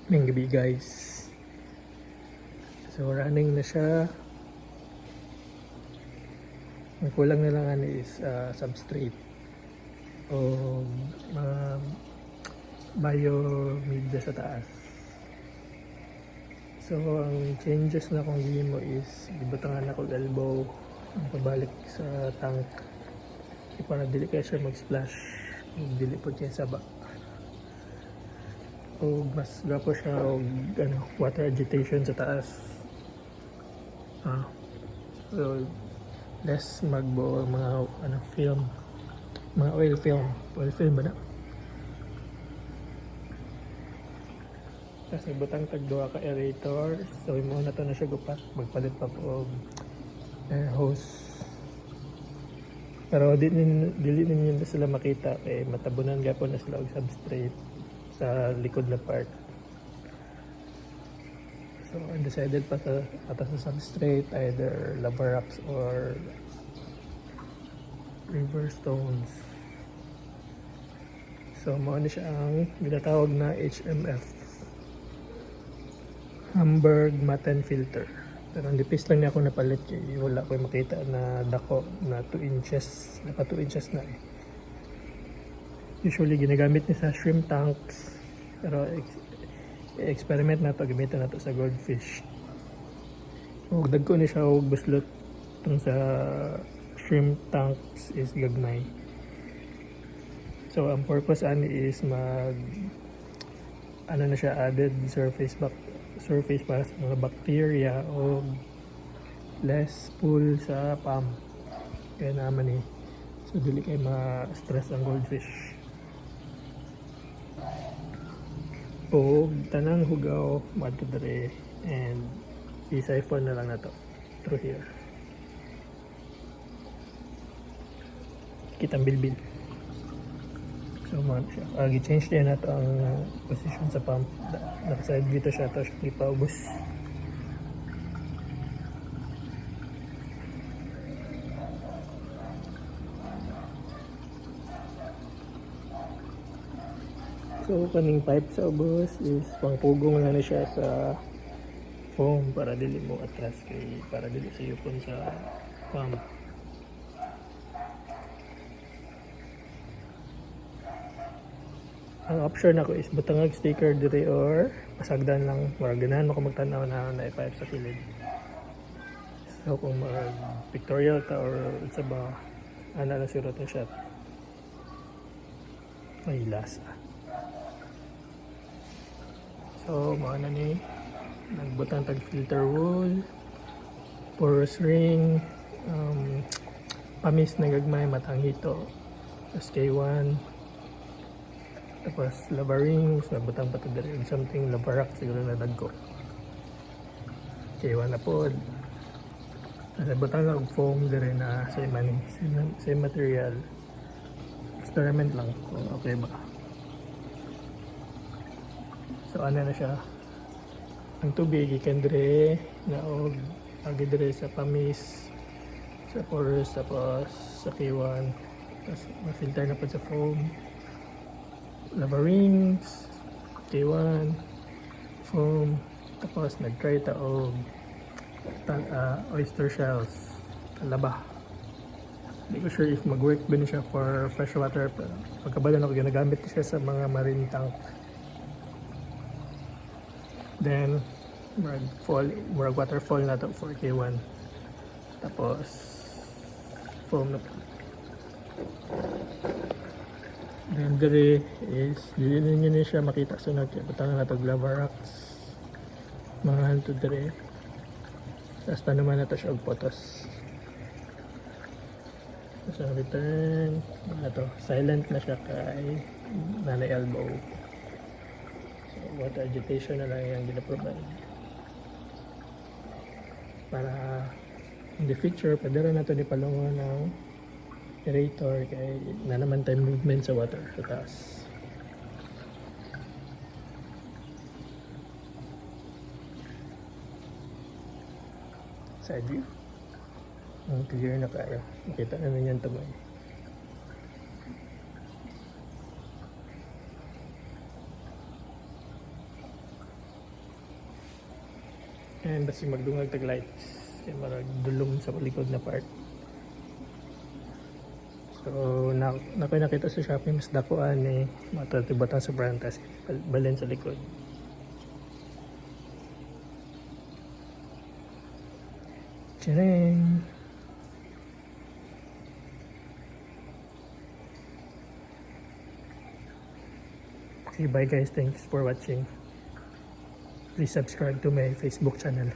May gabi guys. So running na siya. Ang kulang na lang is substrate o mga biomedia sa taas. So ang changes na kung gawin mo is ibutangan ako elbow pabalik sa tank para dili kaya siya mag-splash, dili po siya saba. O mas gapo siya o water agitation sa taas. So less magbo mga film, mga oil film ba na? Kasi butang tagduha ka aerator, so imo na to na siya gupat, magpalit pa po air hose. Pero dili ninyo na sila makita kay matabunan gapon na sila og substrate sa likod na part. So undecided pa sa atas sa substrate, either lava rocks or river stones. So mao ni siya ang ginatawag na HMF, Hamburg Matten Filter. Pero nipis lang niya ako napalit kay wala ko makita na dako na 2 inches, naka 2 inches na eh. Usually ginagamit niya sa shrimp tanks, pero experiment na to, gamitin na to sa goldfish. Huwag dagko ni siya, huwag buslot itong sa shrimp tanks is gagmay. So ang purpose ani is na siya, added surface para sa mga bacteria o less pull sa pump, kaya naman so dili kayo ma-stress ang goldfish. O tanang hugaw madto dere and i-siphon na lang na to through here. Kitang bilbil. So man siya. I-change din na to ang position sa pump. Naka-side dito siya to siya ipaubos. So kaning pipe sa ubos is pangpugong na siya sa foam para dili mo atras kay para dili sa yupon sa pump. Ang option ako is butangag sticker diri or pasagdan lang para ganahan mo kung magtanaw na pipe sa kilid. So kung pictorial ka or sa ba na si rotten shot may lasa. So maana ni nagbutang tag filter wool, porous ring, pamis na gagmay matang hito, SK1, tapos lava rings, nagbutang pa to dali something lava rock siguro na dagko. SK1 na pod. Nagbutang og foam diri na same material. Experiment lang kung okay ba. So ano na siya, ang tubig ikan dire na og agi dire sa pamis, sa porous, tapos sa K1, tapos ma-filter na po sa foam, lava rings, K1, foam, tapos nag-try ta og oyster shells, talaba. Hindi ko sure if mag-work ba siya for freshwater, pero pagkabalan ako ginagamit siya sa mga marine tank. Then murag waterfall na to for K1, tapos foam na po. Then diri is dili ninyo na siya makita sa kaya butangan na to lava rocks mga hanto diri, tapos tanuman na to siya og potos. So return na to, silent na siya kay nanay elbow. Water agitation na lang yung ginaprovide para in the future padara na ito ni palungo ng aerator kay na naman tayo movement sa water sa taas. Side view, ang clear na kayo, makita na ninyo ito. And basi magdungag tag lights. Kaya marag dulong sa likod na part. So, nakoy nakita sa Shopee, mas dakuan eh. Matatibatan sa brand, tas balin sa likod. Tcharing! Okay, bye guys. Thanks for watching. Please subscribe to my Facebook channel.